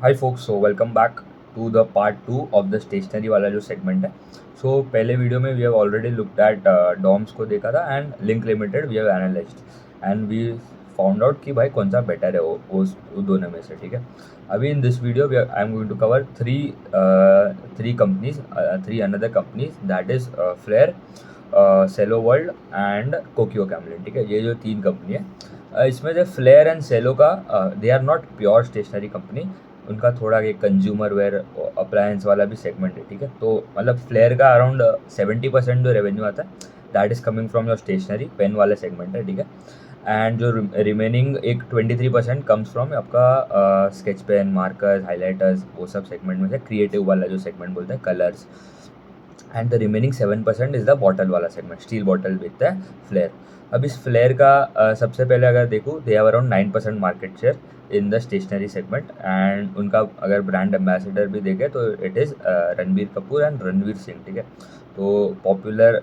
Hi folks, so welcome back to the part 2 of the stationery वाला जो segment है। So पहले video में we have already looked at Doms को देखा था and Linc limited we have analysed and we found out कि भाई कौन सा बेटर है वो दोनों में से। ठीक है, अभी in this video I am going to cover three companies, three another companies, that is Flair, Cello World and Kokuyo Camlin. ठीक है, ये जो तीन कंपनी है, इसमें जो फ्लेयर एंड सेलो का, they are not pure stationery company. उनका थोड़ा एक कंज्यूमर वेयर अप्लायंस वाला भी सेगमेंट है। ठीक है, तो मतलब फ्लेयर का अराउंड 70% जो रेवेन्यू आता है that is coming from your stationery pen वाले सेगमेंट है। ठीक है, एंड जो रिमेनिंग एक 23% कम्स फ्रॉम आपका स्केच पेन, मार्कर्स, हाईलाइटर्स, वो सब सेगमेंट में से क्रिएटिव वाला जो सेगमेंट बोलते हैं, colours, and the remaining 7% is the bottle वाला सेगमेंट, स्टील बॉटल बेचता है फ्लेयर। अब इस फ्लेयर का सबसे पहले अगर देखूँ, they have around 9% market share in the stationery segment, and उनका अगर ब्रांड एम्बेसडर भी देखें तो it is Ranbir Kapoor and Ranveer Singh. ठीक है, तो पॉपुलर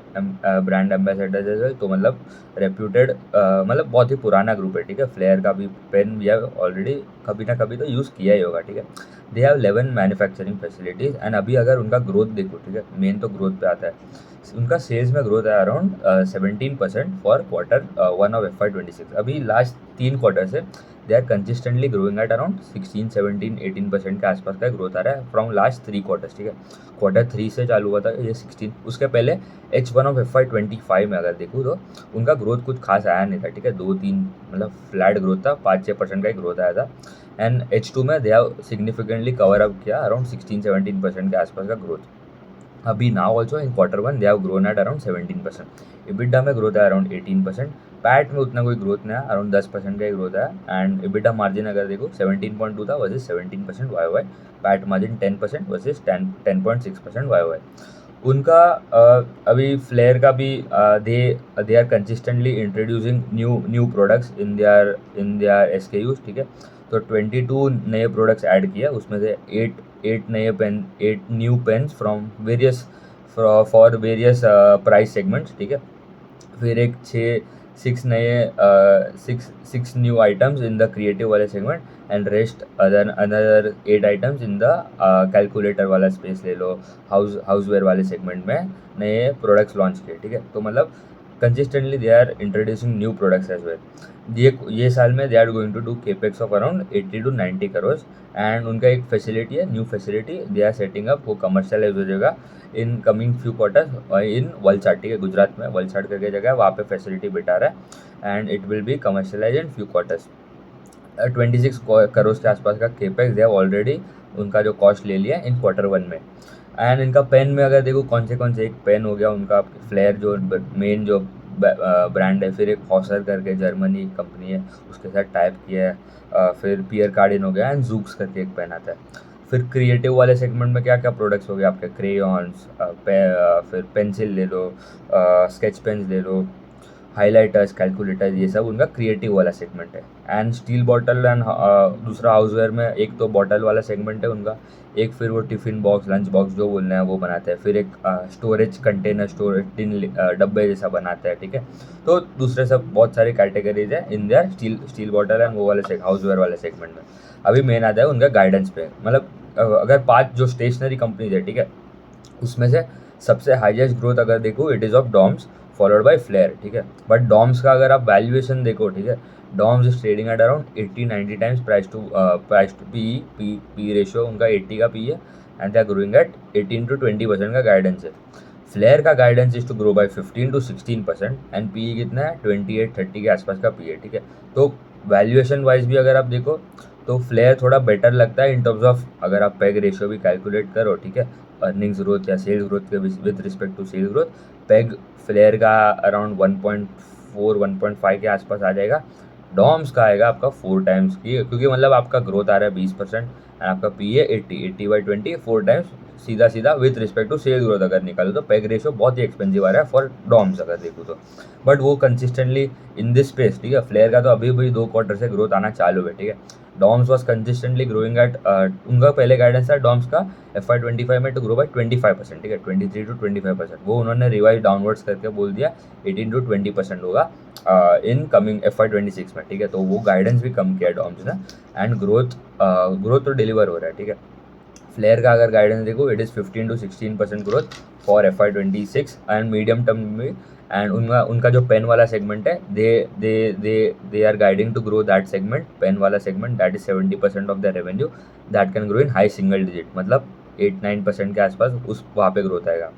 ब्रांड एम्बेसडर जैसे, तो मतलब रेप्यूटेड, मतलब बहुत ही पुराना ग्रुप है। ठीक है, फ्लेयर का भी पेन भी ऑलरेडी कभी ना कभी तो यूज़ किया ही होगा। ठीक है, they have 11 manufacturing facilities and अभी अगर उनका ग्रोथ देखो, ठीक है, मेन तो ग्रोथ पे आता है, उनका सेल्स में ग्रोथ है around 17% for quarter 1 of FY26। अभी लास्ट 3 क्वार्टर से they are consistently growing at around 16, 17, 18% के आसपास का ग्रोथ आ रहा है फ्रॉम लास्ट 3 क्वार्टर्स। ठीक है, क्वार्टर 3 से चालू हुआ था ये 16, उसके पहले H1 ऑफ FY25 में अगर देखूँ तो उनका ग्रोथ कुछ खास आया नहीं था। ठीक है, 2-3 मतलब फ्लैट ग्रोथ था, 5-6% का ही ग्रोथ आया था, एंड H2 में they have significantly cover up किया अराउंड 16-17% के आसपास का ग्रोथ। अभी now also in quarter 1 they have grown at around 17%। EBITDA में ग्रोथ है अराउंड 18%। पैट में उतना कोई ग्रोथ नहीं है, अराउंड 10% का ही ग्रोथ है, एंड इबिडा मार्जिन अगर देखो 17.2 था versus 17% Y. PAT margin 10% versus 10.6% Y. उनका अभी फ्लेयर का भी they they are consistently introducing new products in their SKUs। ठीक है, तो 22 नए प्रोडक्ट्स ऐड किया, उसमें से 8 new pens from various for various price segments. ठीक है, फिर एक 6 new items in the creative वाले segment, and rest another 8 items in the calculator वाला स्पेस ले लो, हाउसवेयर वाले सेगमेंट में नए प्रोडक्ट्स लॉन्च किए। ठीक है, तो मतलब consistently they are introducing new products as well. ये साल में they are going to do capex of around 80 to 90 crore, and उनका एक फैसिलिटी है, new facility they are setting up, वो कमर्शियलाइज हो जाएगा in coming few quarters in Valsad. ठीक है, गुजरात में वलसाड करके जगह है, वहाँ पे फैसिलिटी बिठा रहा है, and it will be commercialise in few quarters. 26 crore के आसपास का केपेक्स दे हैव ऑलरेडी उनका जो कॉस्ट ले लिया इन क्वार्टर 1 में। एंड इनका पेन में अगर देखो कौन से एक पेन हो गया उनका फ्लेयर जो मेन जो ब्रांड है, फिर एक हॉसर करके जर्मनी कंपनी है उसके साथ टाइप किया है, फिर पियर कार्डिन हो गया, एंड जूक्स करके एक पेन आता है। फिर क्रिएटिव वाले सेगमेंट में क्या क्या प्रोडक्ट्स हो गए आपके, क्रेयॉन्स, फिर पेंसिल ले लो, स्केच पेन्स ले लो, हाइलाइटर्स, कैलकुलेटर्स, ये सब उनका क्रिएटिव वाला सेगमेंट है। एंड स्टील बॉटल एंड दूसरा हाउसवेयर में एक तो बॉटल वाला सेगमेंट है उनका, एक फिर वो टिफ़िन बॉक्स, लंच बॉक्स जो बोलना है वो बनाते हैं, फिर एक स्टोरेज कंटेनर, स्टोरेज टिन, डब्बे जैसा बनाते हैं। ठीक है, तो दूसरे सब बहुत सारी कैटेगरीज है इन दियर स्टील बॉटल एंड वो वाले हाउसवेयर वाले सेगमेंट में। अभी मेन आता है उनका गाइडेंस पे, मतलब अगर 5 जो स्टेशनरी कंपनीज है, ठीक है, उसमें से सबसे हाईएस्ट ग्रोथ अगर देखो it is of Doms followed by Flair. ठीक है, बट डॉम्स का अगर आप वैल्यूएशन देखो, ठीक है, Doms is trading at around 80-90 times price to P ratio उनका 80 का पी है, and they are growing at 18-20% का गाइडेंस है। फ्लेयर का guidance is to grow by 15-16%, and P कितना है 28-30 के आसपास का पी है। ठीक है, तो वैल्यूएशन वाइज भी अगर आप देखो तो फ्लेयर थोड़ा बेटर लगता है इन टर्म्स ऑफ, अगर आप पेग रेशियो भी कैलकुलेट करो, ठीक है, अर्निंग्स ग्रोथ या सेल्स ग्रोथ के with respect to sales growth, PEG Flair का अराउंड 1.4-1.5 के आसपास आ जाएगा। डॉम्स का आएगा आपका 4 टाइम्स की, क्योंकि मतलब आपका ग्रोथ आ रहा है 20% एंड आपका पी है 80 4 टाइम्स सीधा सीधा with respect to sales growth अगर निकालो तो पेग रेशियो बहुत ही एक्सपेंसिव आ रहा है फॉर डॉम्स अगर देखो तो, बट वो कंसिस्टेंटली इन दिस स्पेस। ठीक है, फ्लेयर का तो अभी भी 2 क्वार्टर से ग्रोथ आना चालू है। ठीक है, Doms was consistently growing at, उनका पहले गाइडेंस था डॉम्स का FY25 में टू ग्रो बाय 25%। ठीक है, 23-25%, वो उन्होंने रिवाइज डाउनवर्ड्स करके बोल दिया 18-20% होगा इन कमिंग FY26 में, ठीक है। तो वो गाइडेंस भी कम किया डॉम्स ने, एंड ग्रोथ तो डिलीवर हो रहा है, ठीक है। फ्लेयर का अगर गाइडेंस देखो, it is 15 to 16% growth for FY26 and medium term में। एंड उनका उनका जो पेन वाला सेगमेंट है, they are guiding to grow that segment, pen वाला segment, that is 70% of the revenue, that can grow in high single digit, मतलब 8-9% के आसपास उस वहाँ पे ग्रोथ आएगा।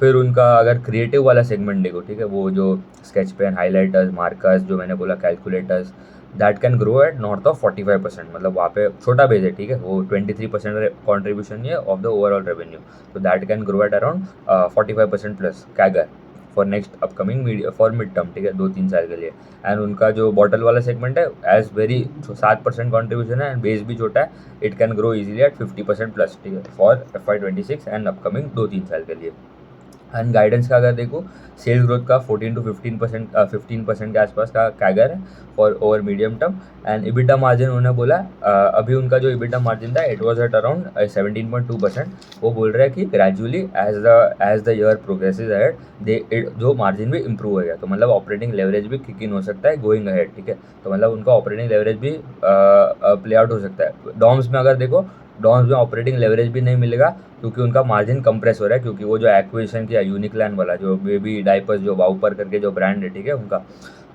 फिर उनका अगर क्रिएटिव वाला सेगमेंट देखो, ठीक है, वो जो स्केच पेन, हाईलाइटर्स, मार्कर्स, जो मैंने बोला calculators, that can grow at north of 45%, मतलब वहाँ पे छोटा बेस है, ठीक है, वो 23% कॉन्ट्रीब्यूशन है ऑफ द ओवरऑल रेवेन्यू। तो that can grow at around 45% plus CAGR for next upcoming for mid term, ठीक है, 2-3 साल के लिए। एंड उनका जो बॉटल वाला सेगमेंट है, एज वेरी 7% कॉन्ट्रीब्यूशन है एंड बेस भी छोटा है, it can grow easily at 50% plus, ठीक है, फॉर FY26 एंड अपकमिंग 2-3 साल के लिए। एंड गाइडेंस का अगर देखो, सेल्स ग्रोथ का 14 to 15% के आसपास का कैगर है for over medium term. And EBITDA margin उन्होंने बोला, अभी उनका जो इबिटा मार्जिन था, इट वाज एट अराउंड 17.2%। वो बोल रहे हैं कि gradually as the year progresses ahead जो मार्जिन भी इंप्रूव होगा, तो मतलब ऑपरेटिंग लेवरेज भी किक इन हो सकता है गोइंग अहेड, ठीक है। तो मतलब उनका ऑपरेटिंग लेवरेज भी प्ले आउट हो सकता है। डॉम्स में अगर देखो, डॉम्स में ऑपरेटिंग लेवरेज भी नहीं मिलेगा, क्योंकि उनका मार्जिन कंप्रेस हो रहा है, क्योंकि वो जो एक्विजिशन किया यूनिक्लैन वाला, जो बेबी डाइपर्स, जो वाउपर करके जो ब्रांड है, ठीक है, उनका,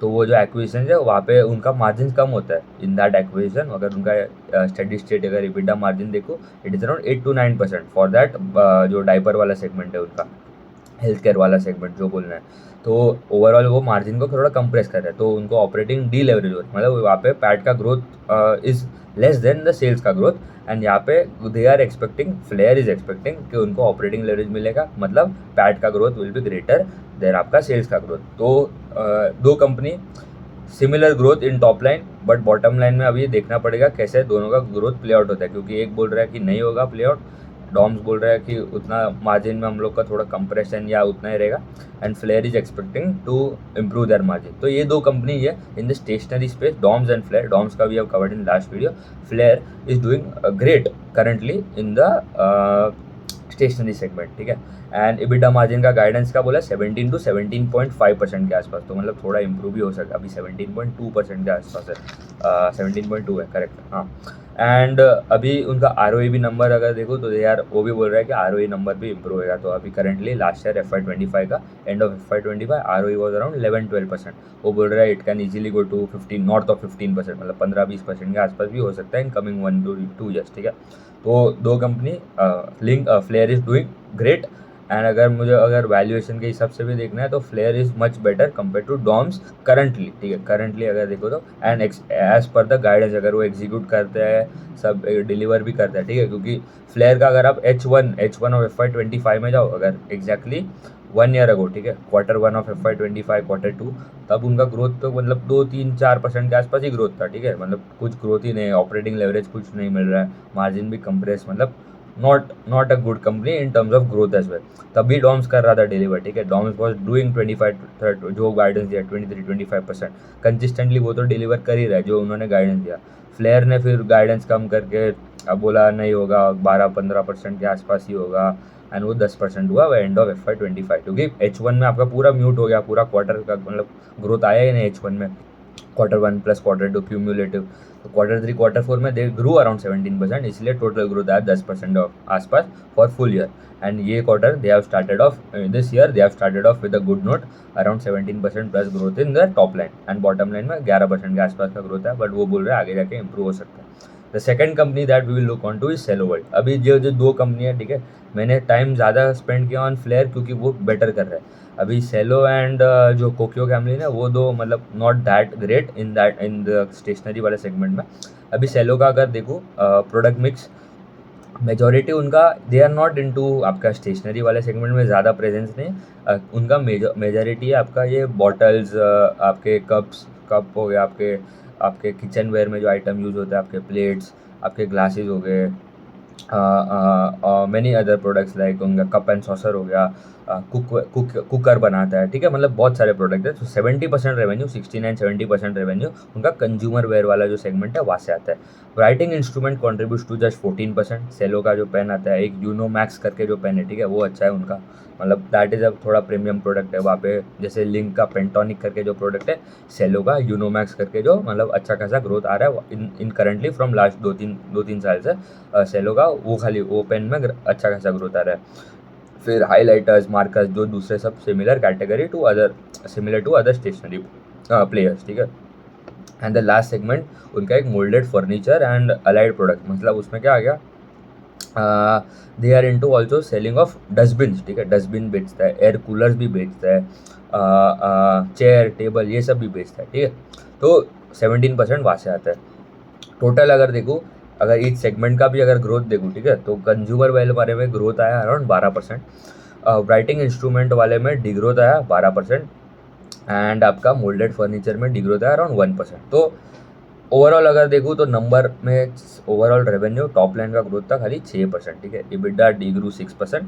तो वो जो एक्विजिशन है वहाँ पे उनका मार्जिन कम होता है इन दैट एक्विजिशन। अगर उनका स्टेडी स्टेट अगर इबिटा मार्जिन देखो, it is around 8 to 9% for that, जो डाइपर वाला सेगमेंट है उनका, हेल्थ केयर वाला सेगमेंट जो बोलना है। तो ओवरऑल वो मार्जिन को थोड़ा कंप्रेस कर रहा है, तो उनको ऑपरेटिंग डी लेवरेज हो रही है, मतलब वहाँ पे पैट का growth is less than the sales का ग्रोथ। एंड यहाँ पे they are expecting, Flair is expecting कि उनको ऑपरेटिंग लेवरेज मिलेगा, मतलब पैट का growth will be greater than आपका सेल्स का ग्रोथ। तो दो company similar growth in top line, but bottom line में अभी देखना पड़ेगा कैसे दोनों का ग्रोथ प्ले आउट होता है, क्योंकि एक बोल रहा है कि नहीं होगा प्ले आउट, डॉम्स बोल रहा है कि उतना मार्जिन में हम लोग का थोड़ा कंप्रेशन या उतना ही रहेगा, and Flair is expecting to improve their margin. तो ये दो कंपनी है in the stationery space, Doms and Flair. Doms का भी अब covered in last video. Flair is doing great currently in the stationery segment, ठीक है। एंड इबिटा मार्जिन का गाइडेंस का बोला 17 to 17.5% के आसपास, तो मतलब थोड़ा इंप्रूव भी हो सकता है, अभी 17.2% के आसपास है, 17.2 है, करेक्ट, हाँ। एंड अभी उनका ROE भी नंबर अगर देखो, तो यार वो भी बोल रहा है कि ROE नंबर भी इंप्रूव होगा। तो अभी करंटली लास्ट ईयर FY25 का end of FY25 ROE was around 11-12%। वो बोल रहा है it can easily go to 15, north of 15%, मतलब 15-20% के आसपास भी हो सकता है इन कमिंग 1 to 2 ईयर्स, ठीक है। तो दो company, Flair is doing great. And अगर वैल्यूएशन के हिसाब से भी देखना है, तो Flair is much better compare to Doms currently, ठीक है, करंटली अगर देखो तो। And as per the guidance, अगर वो एग्जीक्यूट करते हैं, सब डिलीवर भी करता है, ठीक है, क्योंकि फ्लेयर का अगर आप H1 ऑफ FY25 में जाओ, अगर एग्जैक्टली 1 ईयर अगो, ठीक है, Q1 ऑफ FY25, Q2, तब उनका ग्रोथ तो मतलब 2-3-4% के आसपास ही ग्रोथ था, ठीक है, मतलब कुछ ग्रोथ ही नहीं, ऑपरेटिंग लेवरेज कुछ नहीं मिल रहा है, मार्जिन भी कंप्रेस, मतलब not a good company in terms of growth as well. तभी डॉम्स कर रहा था डिलीवर, ठीक है, डॉम्स वॉज डूइंग 25 जो गाइडेंस दिया 23-25% कंसिस्टेंटली, वो तो डिलीवर कर ही रहा है जो उन्होंने गाइडेंस दिया। फ्लेयर ने फिर गाइडेंस कम करके अब बोला नहीं होगा, 12-15% के आसपास ही होगा, एंड वो 10% हुआ एंड ऑफ FY25, क्योंकि H1 में आपका पूरा म्यूट हो गया, पूरा क्वार्टर का मतलब ग्रोथ आया ही नहीं H1 में, Q1 प्लस Q2 क्यूम्यूलेटिव। तो Q3 Q4 में दे ग्रू अराउंड 17%, इसलिए टोटल ग्रोथ आया 10% आसपास फॉर फुल ईयर। एंड ये quarter they have started off this year, they have started off with a good note, around 17% plus growth in the top line, and bottom line में 11% के आसपास का growth है, but वो बोल रहे हैं आगे जाके इंप्रूव हो सकता है। The second company that we will look on to is Cello World. अभी जो जो दो कंपनी है, ठीक है, मैंने टाइम ज़्यादा स्पेंड किया ऑन फ्लेयर, क्योंकि वो बेटर कर रहा है। अभी सेलो एंड जो कोकियो कैमलिन है, वो दो मतलब not that great in the stationery वाले सेगमेंट में। अभी सेलो का अगर देखो, प्रोडक्ट मिक्स मेजॉरिटी उनका, दे आर नॉट इनटू आपका स्टेशनरी वाले सेगमेंट में ज़्यादा प्रेजेंस नहीं, उनका मेजॉरिटी है आपका ये बॉटल्स, आपके कप हो गया, आपके आपके किचन वेयर में जो आइटम यूज़ होता है, आपके प्लेट्स, आपके ग्लासेस हो गए, मैनी अदर प्रोडक्ट्स लाइक उनका कप एंड सॉसर हो गया। कुकर बनाता है, ठीक है, मतलब बहुत सारे प्रोडक्ट है। तो 70% रेवेन्यू, 69-70% रेवेन्यू उनका कंज्यूमर वेयर वाला जो सेगमेंट है वहाँ से आता है। Writing instrument contribute to just 14%। Cello का जो पेन आता है, एक यूनो मैक्स करके जो पेन है, ठीक है, वो अच्छा है उनका, मतलब दैट इज़ अ थोड़ा प्रीमियम प्रोडक्ट है वहाँ पे। जैसे लिंक का पेंटोनिक करके जो प्रोडक्ट है, सेलो का यूनोमैक्स करके जो मतलब अच्छा खासा ग्रोथ आ रहा है इन करंटली फ्रॉम लास्ट दो तीन साल से। सेलो का वो खाली वो पेन में अच्छा खासा ग्रोथ आ रहा है। फिर हाईलाइटर्स, मार्कर्स, जो दूसरे सब similar category to other, similar to other stationery players, ठीक है। एंड द लास्ट सेगमेंट उनका एक moulded furniture and allied product, मतलब उसमें क्या आ गया, they are into also selling of dustbin, ठीक है, डस्टबिन बेचता है, एयर कूलर्स भी बेचता है, चेयर टेबल ये सब भी बेचता है, ठीक है। तो 17% वहाँ से आता है। टोटल अगर देखूँ, अगर इस सेगमेंट का भी अगर ग्रोथ देखूँ, ठीक है, तो कंज्यूमर वाले बारे में ग्रोथ आया अराउंड 12%, राइटिंग इंस्ट्रूमेंट वाले में डिग्रोथ आया 12%, एंड आपका मोल्डेड फर्नीचर में डिग्रोथ आया अराउंड 1%। तो ओवरऑल अगर देखूँ तो नंबर में ओवरऑल रेवेन्यू टॉप लाइन का ग्रोथ था खाली 6%, ठीक है। इबिडा डिग्रू 6%,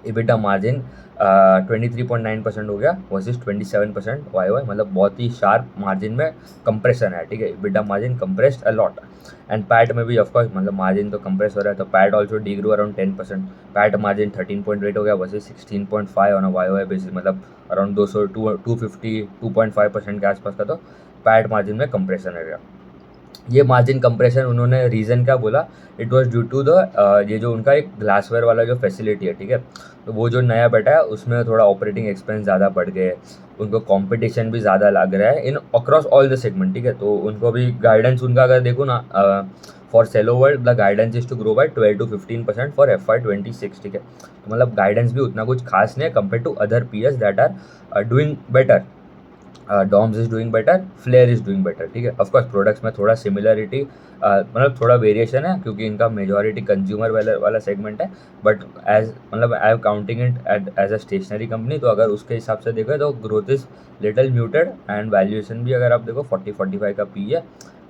इबिडा मार्जिन 23.9% हो गया वर्सेस 27% वाई वाई, मतलब बहुत ही शार्प मार्जिन में कंप्रेशन है, ठीक है। EBITDA margin compressed a lot. And PAT में भी ऑफकोर्स मतलब मार्जिन तो कंप्रेस हो रहा है, तो PAT also degrew around 10%। PAT margin 13.8 हो गया versus 16.5 on a Y Y basis, मतलब अराउंड 250 2.5% के आसपास का तो पैट मार्जिन में कंप्रेशन है गया। ये मार्जिन कंप्रेशन उन्होंने रीज़न क्या बोला, it was due to the ये जो उनका एक ग्लासवेयर वाला जो फैसिलिटी है, ठीक है, तो वो जो नया बैठा है उसमें थोड़ा ऑपरेटिंग एक्सपेंस ज़्यादा बढ़ गए, उनको कंपटीशन भी ज़्यादा लग रहा है इन अक्रॉस ऑल द सेगमेंट, ठीक है। तो उनको भी गाइडेंस उनका अगर देखो ना, for Cello World the guidance is to grow by 12-15% for FY26, ठीक है। तो मतलब गाइडेंस भी उतना कुछ खास नहीं है compare to other peers that are doing better. Doms is doing better, Flair is doing better, ठीक है। ऑफकोर्स प्रोडक्ट्स में थोड़ा सिमिलरिटी, मतलब थोड़ा वेरिएशन है क्योंकि इनका मेजॉरिटी कंज्यूमर वाला सेगमेंट है, बट एज मतलब I am counting it as a stationery company, तो अगर उसके हिसाब से देखो तो growth is little muted, and valuation भी अगर आप देखो 40-45 का पी है,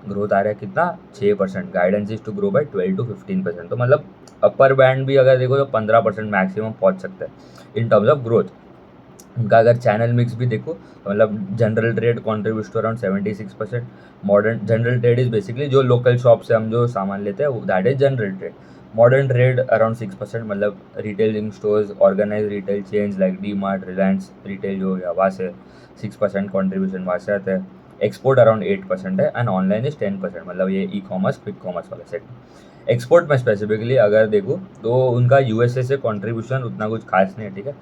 ग्रोथ आ रहा है कितना 6%, guidance is to grow by 12-15%, तो मतलब अपर बैंड भी अगर देखो तो 15% मैक्सिमम पहुंच सकता है इन टर्म्स ऑफ ग्रोथ। उनका अगर चैनल मिक्स भी देखो तो मतलब general trade contribute to around 76%। Modern general trade is basically जो लोकल शॉप से हम जो सामान लेते हैं that is general trade. Modern trade around 6%, मतलब retailing stores, organise retail chains like D Mart, Reliance Retail जो है वहाँ से 6% कॉन्ट्रीब्यूशन वहाँ से आता है। एक्सपोर्ट अराउंड 8% है, एंड ऑनलाइन इज 10%, मतलब ये ई कॉमर्स क्विक कॉमर्स वाला सेक्टर। एक्सपोर्ट में स्पेसिफिकली अगर देखूँ तो उनका यूएसए से कॉन्ट्रीब्यूशन उतना कुछ खास नहीं है, ठीक है।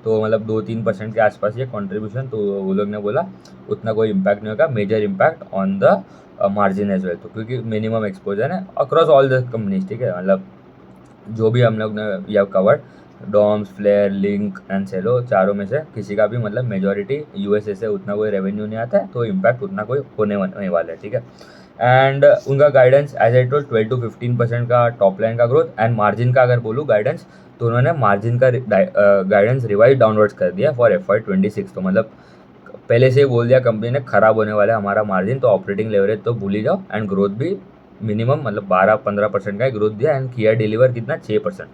तो मतलब 2-3% के आसपास ये कॉन्ट्रीब्यूशन, तो वो लोग ने बोला उतना कोई इम्पैक्ट नहीं होगा, major impact on the margin as well, तो क्योंकि मिनिमम एक्सपोजर है अक्रॉस ऑल द कंपनीज, ठीक है। मतलब जो भी हम लोग ने यह covered, Doms, Flair, Linc and Cello, चारों में से किसी का भी मतलब मेजॉरिटी यूएसए से उतना कोई रेवेन्यू नहीं आता है, तो इम्पैक्ट उतना कोई होने वाला है, ठीक है। एंड उनका गाइडेंस एज आई टोल्ड 12-15% का टॉप लाइन का ग्रोथ, एंड मार्जिन का अगर बोलूँ गाइडेंस, तो उन्होंने मार्जिन का गाइडेंस रिवाइज डाउनवर्ड्स कर दिया फॉर FY26, तो मतलब पहले से ही बोल दिया कंपनी ने खराब होने वाला है हमारा मार्जिन, तो ऑपरेटिंग लेवरेज तो भूल ही जाओ, एंड ग्रोथ भी मिनिमम मतलब 12-15% का ही ग्रोथ दिया, एंड किया डिलीवर कितना 6%,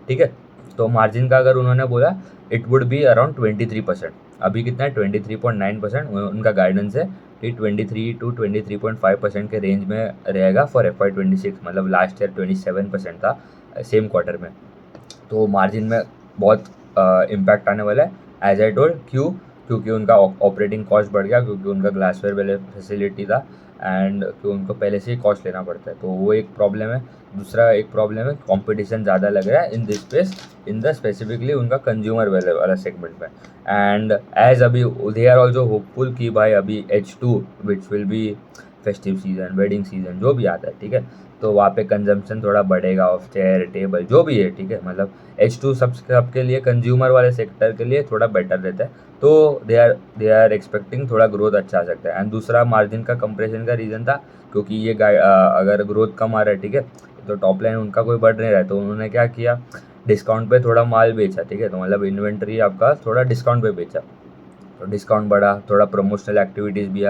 ठीक है। तो मार्जिन का अगर उन्होंने बोला इट वुड बी अराउंड 23%, अभी कितना है 23.9%, उनका गाइडेंस है कि 23-23.5% के रेंज में रहेगा फॉर FY26, मतलब लास्ट ईयर 27% था सेम क्वार्टर में। तो मार्जिन में बहुत इम्पैक्ट आने वाला है एज आई टोल्ड, क्योंकि उनका ऑपरेटिंग कॉस्ट बढ़ गया, क्योंकि उनका ग्लासवेयर वाले फैसिलिटी था, एंड उनको पहले से ही कॉस्ट लेना पड़ता है, तो वो एक प्रॉब्लम है। दूसरा एक प्रॉब्लम है कंपटीशन ज़्यादा लग रहा है in this space, in the specifically उनका कंज्यूमर वाला सेगमेंट में। एंड एज अभी दे आर ऑल्सो होपफुल कि भाई अभी H2 which will be festive season, wedding season जो भी आता है, ठीक है, तो वहाँ पे कंजम्पशन थोड़ा बढ़ेगा ऑफ चेयर टेबल जो भी है, ठीक है। मतलब H2 सबके लिए कंज्यूमर वाले सेक्टर के लिए थोड़ा बेटर रहता है, तो दे आर एक्सपेक्टिंग थोड़ा ग्रोथ अच्छा आ सकता है। एंड दूसरा मार्जिन का कंप्रेशन का रीज़न था क्योंकि ये अगर ग्रोथ कम आ रहा है, ठीक है, तो टॉप लाइन उनका कोई बढ़ नहीं रहा है, तो उन्होंने क्या किया, डिस्काउंट पे थोड़ा माल बेचा, ठीक है, तो मतलब इन्वेंट्री आपका थोड़ा डिस्काउंट पे बेचा, तो डिस्काउंट बढ़ा, थोड़ा प्रमोशनल एक्टिविटीज़ भी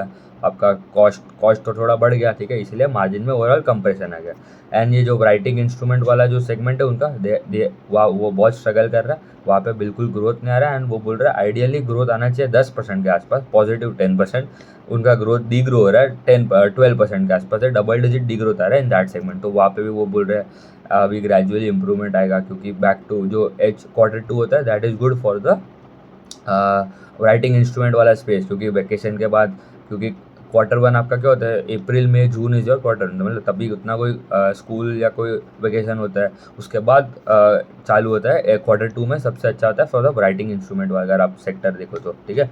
आपका कॉस्ट तो थोड़ा बढ़ गया, ठीक है, इसलिए मार्जिन में ओवरऑल कंप्रेशन आ गया। एंड ये जो राइटिंग इंस्ट्रूमेंट वाला जो सेगमेंट है उनका वो बहुत स्ट्रगल कर रहा है, वहाँ पे बिल्कुल ग्रोथ नहीं आ रहा है। एंड वो बोल रहा है आइडियली ग्रोथ आना चाहिए 10% के आसपास, पॉजिटिव 10%, उनका ग्रोथ डी ग्रो हो रहा है 12% के आसपास है, डबल डिजिट डी ग्रोथ आ रहा है इन दैट सेगमेंट। तो वहाँ पे भी वो बोल रहे हैं अभी ग्रेजुअली इंप्रूवमेंट आएगा, क्योंकि बैक टू जो Q2 होता है that is good for the writing instrument वाला स्पेस, क्योंकि वैकेशन के बाद, क्योंकि Q1 आपका क्या होता है, अप्रैल मई जून इज योर क्वार्टर, मतलब तभी उतना कोई स्कूल या कोई वेकेशन होता है, उसके बाद चालू होता है Q2 में सबसे अच्छा होता है फॉर द राइटिंग इंस्ट्रूमेंट वाला, अगर आप सेक्टर देखो तो, ठीक है।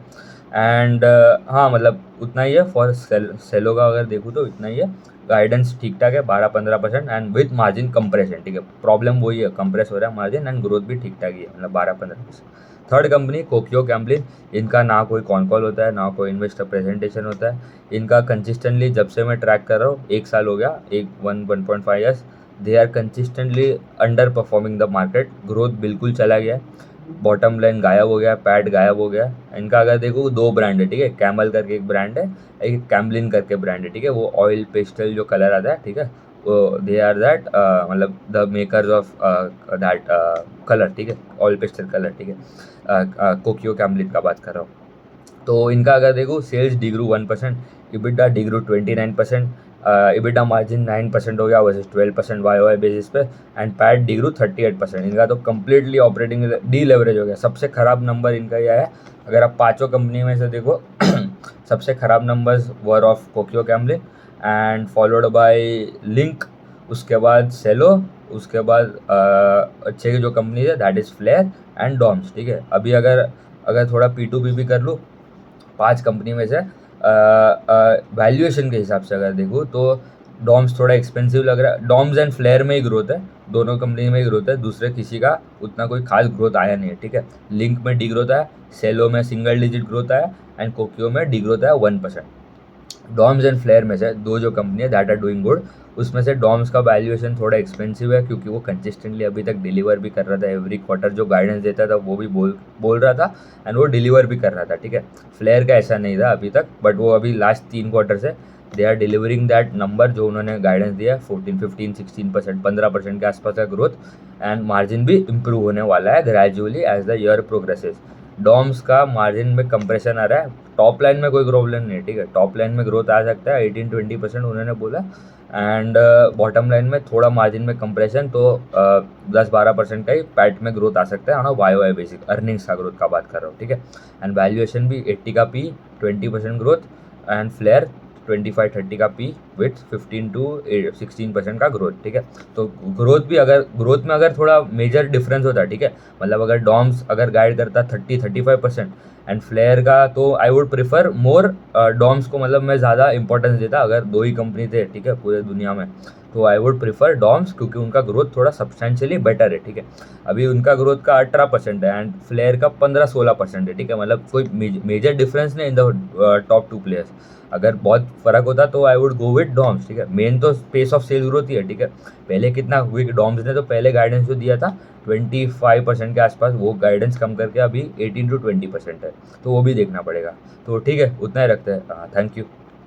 एंड हाँ मतलब उतना ही है फॉर सेलो का, अगर देखूँ तो इतना ही है। गाइडेंस ठीक ठाक है 12-15% एंड विथ मार्जिन कंप्रेशन, ठीक है, प्रॉब्लम वही है, कंप्रेस हो रहा है मार्जिन, एंड ग्रोथ भी ठीक ठाक ही है, मतलब 12-15%। थर्ड कंपनी कोकियो कैम्पलिन, इनका ना कोई कॉन कॉल होता है, ना कोई इन्वेस्टर प्रेजेंटेशन होता है। इनका कंसिस्टेंटली जब से मैं ट्रैक कर रहा हूँ, 1 साल हो गया, 1.5 years, they are consistently under performing the market, growth बिल्कुल चला गया है, बॉटम लाइन गायब हो गया, पैट गायब हो गया। इनका अगर देखो 2 ब्रांड है, ठीक है, कैमल करके एक ब्रांड है, एक कैम्पलिन करके ब्रांड है, ठीक है, वो ऑयल पेस्टल जो कलर आता है, ठीक है, वो दे आर दैट मतलब the makers of that colour, ठीक है, ऑयल पेस्टल कलर, ठीक है, कोकियो कैम्पलिन का बात कर रहा हूँ। तो इनका अगर देखो सेल्स डिग्रू 1%, इबिटा डिग्रू 29%, इबिटा मार्जिन 9% हो गया वर्सेस 12% वाई बेसिस पे, एंड पैट डिग्रू 38%। इनका तो कम्प्लीटली ऑपरेटिंग डी लेवरेज हो गया। सबसे खराब नंबर इनका यह है, अगर आप पाँचों कंपनी में से देखो सबसे खराब numbers were of Kokuyo Camlin and followed by Linc, उसके बाद सेलो, उसके बाद अच्छे की जो कंपनी है that is Flair and Doms, ठीक है। अभी अगर अगर थोड़ा P2P भी कर लूँ 5 कंपनी में से वैल्यूएशन के हिसाब से अगर देखूँ तो डॉम्स थोड़ा एक्सपेंसिव लग रहा है। डॉम्स एंड फ्लेयर में ही ग्रोथ है, दोनों कंपनी में ही ग्रोथ है, दूसरे किसी का उतना कोई खास ग्रोथ आया नहीं है, ठीक है। लिंक में डी ग्रोथ आया, सेलो में सिंगल डिजिट ग्रोथ आया, एंड कोकियो में डी ग्रोथ आया 1%। डॉम्स एंड फ्लेयर में से दो जो कंपनी है दैट आर डूइंग गुड, उसमें से डॉम्स का वैल्यूएशन थोड़ा एक्सपेंसिव है, क्योंकि वो कंसिस्टेंटली अभी तक डिलीवर भी कर रहा था, एवरी क्वार्टर जो गाइडेंस देता था वो भी बोल रहा था, एंड वो डिलीवर भी कर रहा था, ठीक है। फ्लेयर का ऐसा नहीं था अभी तक, बट वो अभी लास्ट 3 क्वार्टर से they are delivering that number जो उन्होंने गाइडेंस दिया है, 14-15-16%, 15% के आसपास का ग्रोथ, एंड मार्जिन भी इंप्रूव होने वाला है gradually as the year progresses. Doms का मार्जिन में कंप्रेशन आ रहा है, टॉप लाइन में कोई प्रॉब्लम नहीं है, ठीक है, टॉप लाइन में ग्रोथ आ सकता है 18-20% उन्होंने बोला, एंड बॉटम लाइन में थोड़ा मार्जिन में कंप्रेशन, तो 10-12% का ही पैट में ग्रोथ आ सकता है, ना वाई बेसिक अर्निंग्स का ग्रोथ का बात कर रहा हूँ, ठीक है। एंड वैल्यूएशन भी 80 का पी, 20% ग्रोथ, एंड फ्लेयर 25-30 का पी विथ 15-16% का ग्रोथ, ठीक है। तो ग्रोथ भी अगर ग्रोथ में अगर थोड़ा मेजर डिफरेंस होता है, ठीक है, मतलब अगर डॉम्स अगर गाइड करता 30-35% एंड फ्लेयर का, तो I would prefer more Doms को, मतलब मैं ज़्यादा इंपॉर्टेंस देता अगर 2 ही कंपनी थे, ठीक है, पूरे दुनिया में, तो आई वुड प्रिफर डॉम्स, क्योंकि उनका ग्रोथ थोड़ा सब्सटेंशियली बेटर है, ठीक है। अभी उनका ग्रोथ का 18% है एंड फ्लेयर का 15-16% है, ठीक है, मतलब कोई मेजर डिफरेंस नहीं इन द टॉप 2 प्लेयर्स। अगर बहुत फर्क होता तो I would go with Doms, ठीक है। मेन तो पेस ऑफ सेल ग्रोथ ही है, ठीक है। पहले कितना वीक डॉम्स ने तो पहले गाइडेंस जो दिया था 25% के आसपास, वो गाइडेंस कम करके अभी 18-20% है, तो वो भी देखना पड़ेगा। तो ठीक है, उतना ही रखते हैं, थैंक यू।